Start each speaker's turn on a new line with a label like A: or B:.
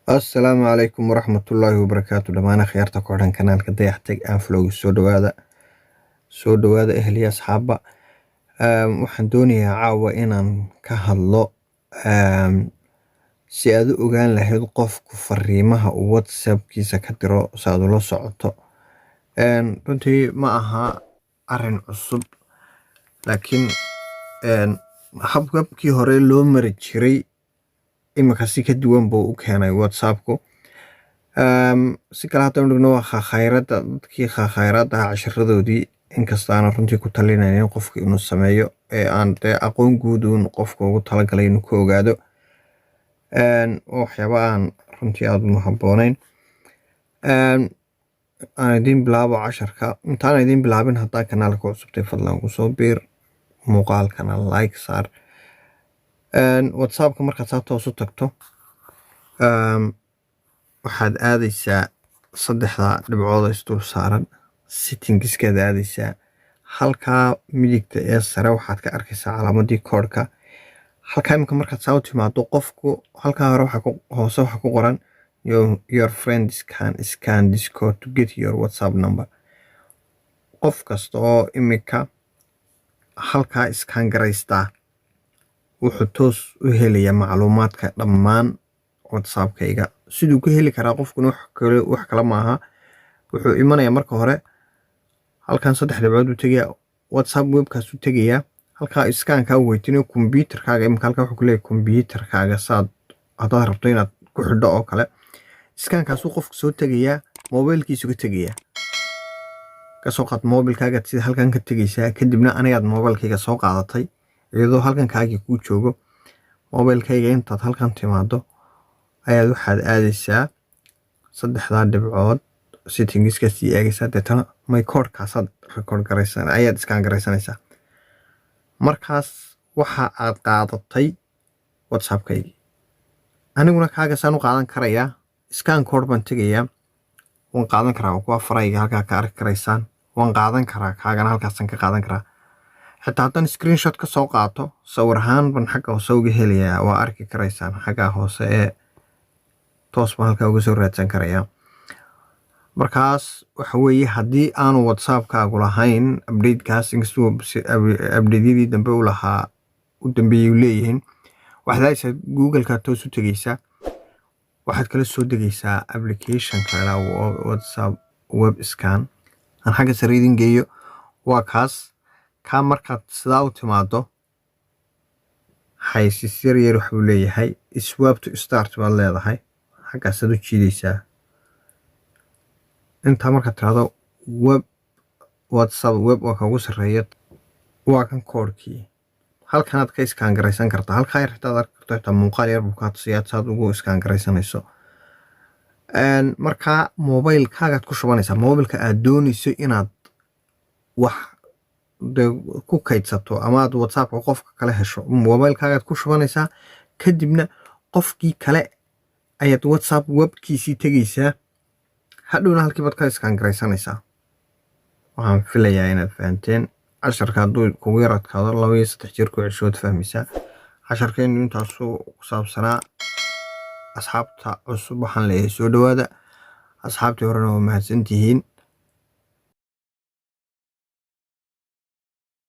A: Assalaamu calaykum waraxmatullaahi wabarakaatu dhammaan akhyaarta ku xidhan kanaalka Dayax-tag and Vlog soo dhawaada ehliya asxaabba. Waxaan doonayaa caawa inaan ka hadlo si aad u ogaan lahayd qofku fariimaha uu WhatsApp-kiisa ka diro si aad ula socoto. Runtii ma aha arrin cusub, laakiin habkii hore loo mari jiray imika si ka duwan buu u keenay WhatsApp-ku. Si kale haddaan dhigno waa khayraadda dadkii khayraadda cashiradoodii inkastaana runtii ku talinaynin qofka inuu sameeyo aan dee aqoon guud uun qofka ugu talagalay inuu ka ogaado waxyaaba aan runtii aad u habboonayn. Aan idiin bilaabo casharka. Intaan idiin bilaabin haddaa kanaalka cusubtay fadlan ku soo biir, muuqaalkana like saar. WhatsApp-ka markaad saa toos u tagto waxaad aadaysaa saddexda dhibcood isdul saaran settingskaad aadaysaa. Halkaa midigta ee sare waxaad ka arkaysaa calaamadii koodhka. Halkaa imika markaad saa u timaado qofku halkaa hore hoose waxa ku qoran your friends can scan this code to get your WhatsApp number. Qof kasta oo imika halkaa iskaan garaystaa wuxuu toos u helayaa macluumaadka dhammaan WhatsApp-kayga. Siduu ku heli karaa qofkuna wax kale maaha. Wuxuu imanayaa marka hore halkan saddex dhibcood u tegayaa WhatsApp webkaas u tegayaa. Halkaa iskaanka u weydiinayo computerkaaga. Imika halkaa wuxuu ku leeyahay computerkaaga saad haddaad rabto inaad ku xidho oo kale. Iskaankaasuu qofku soo tegayaa, mobilkiisu ka tegayaa. Ka soo qaad mobilkaaga sida halkan ka tegaysaa, kadibna anigaad mobilkayga soo qaadatay iyadoo halkan kaagi kuu joogo. Mobilkayga intaad halkan timaado ayaad waxaad aadaysaa saddexda dhibcood settingska sii eegaysaa, deetana my code-kaasaad record garaysan ayaad iskaan garaysanaysaa. Markaas waxa aad qaadatay WhatsApp-kaygi. Aniguna kaaga saan u qaadan karayaa. Iskaan code baan tegayaa. Waan qaadan karaa kuwa farayga halkaa ka arki karaysaan. Waan qaadan karaa kaagana halkaasaan ka qaadan karaa. Xitaa haddaan screenshot ka soo qaato sawir ahaan baan xagga hoose uga helayaa. Waa arki karaysaan xagga hoose ee toos baan halkaa uga soo raadsan karayaa. Markaas waxa weeye haddii aanu WhatsApp-kaagu lahayn update-kaas inkastoo update-yadii dambe u lahaa u dambeeyay u leeyihiin, waxaad aadaysaa Google-ka toos u tegaysaa. Waxaad kala soo degaysaa application-ka la WhatsApp web scan. Aan xagga sare idin geeyo waa kaas. Ka markaad sidaa u timaado xayeysiis yar wuxuu leeyahay swap to start baad leedahay. Xaggaasaad u jiidaysaa. Intaa markaad tiraahdo WhatsApp web waa ka ugu sarreeya waa kan koodhkii. Halkanaad ka iskaan garaysan kartaa. Halkaa yar xitaa arki karto xitaa muuqaal yar buu kaa tusayaa saad ugu iskaan garaysanayso. Markaa mobilkaagaad ku shubanaysaa. Mobilka aad doonayso inaad wax ku kaydsato ama aad WhatsApp-ka qofka kale hesho. Mobilkaagaad ku shubanaysaa. Kadibna qofkii kale ayaad WhatsApp webkiisii tegaysaa. Hadhowna halkii baad ka iskaan garaysanaysaa. Waxaan filayaa inaad fahanteen. Casharka hadduu kugu yar adkaado 2 iyo 3 jeer ku ceshood fahmaysaa. Casharkeenu intaasuu ku saabsanaa. Asxaabta cusub waxaan leeyahay soo dhawaada. Asxaabtii horena waa mahadsantihiin.